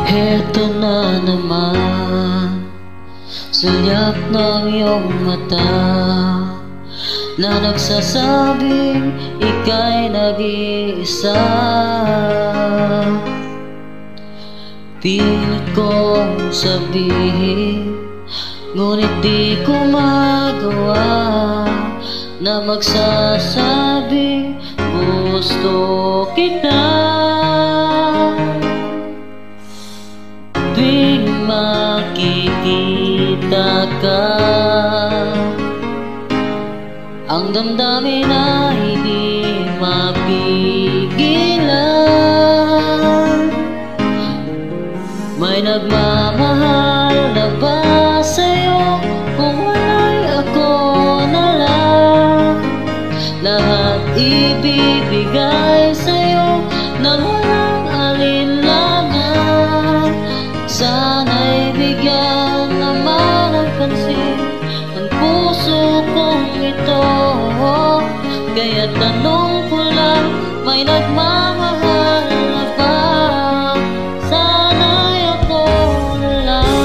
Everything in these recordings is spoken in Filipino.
Heto na naman, sulyap ng iyong mata na nagsasabing ika'y nag-iisa. Pilit kong sabihin, ngunit di ko magawa na magsasabing gusto kita. Tuwing makikita ka, ang damdamin ay di mapigilan. May nagmamahal na ba sa'yo kung wala'y ako na lang? Lahat ibibigay sa'yo nang walang alinlangan. Sana'y bigyan naman ng pansin ang puso kong ito. Kaya tanong ko lang, may nagmamahal na ba? Sana'y ako na lang.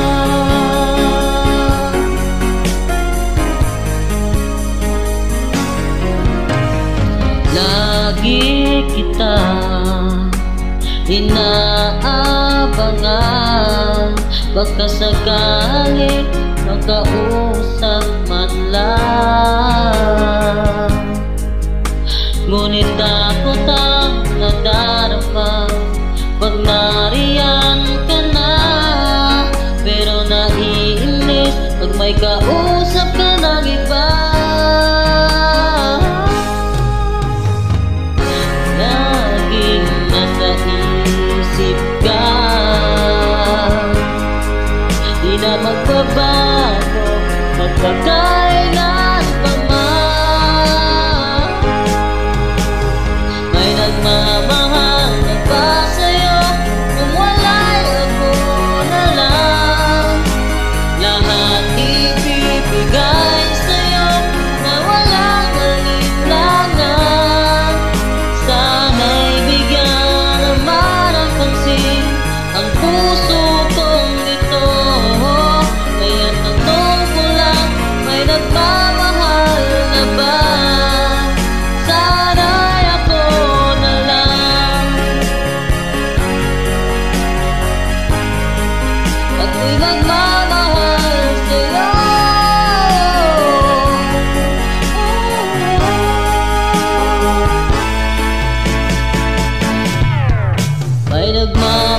Lagi kita inaabangan, baka sakali makausap man lang. Ngunit takot ang nadarama pag nariyan ka na, pero naiinis pag may kausap ka ng iba. Laging nasa isip ka, di na magbabago magpakailan pa man. May nagmamahal na ba sa'yo kung wala'y ako na lang? Lahat ibibigay sa'yo na walang alinlangan. Sana'y bigyan naman ng pansin ang puso kong ito. Kaya tanong ko lang, may nagmamahal na ba? Sana'y ako na lang. Ako'y magmamahal sa'yo. May nagmamahal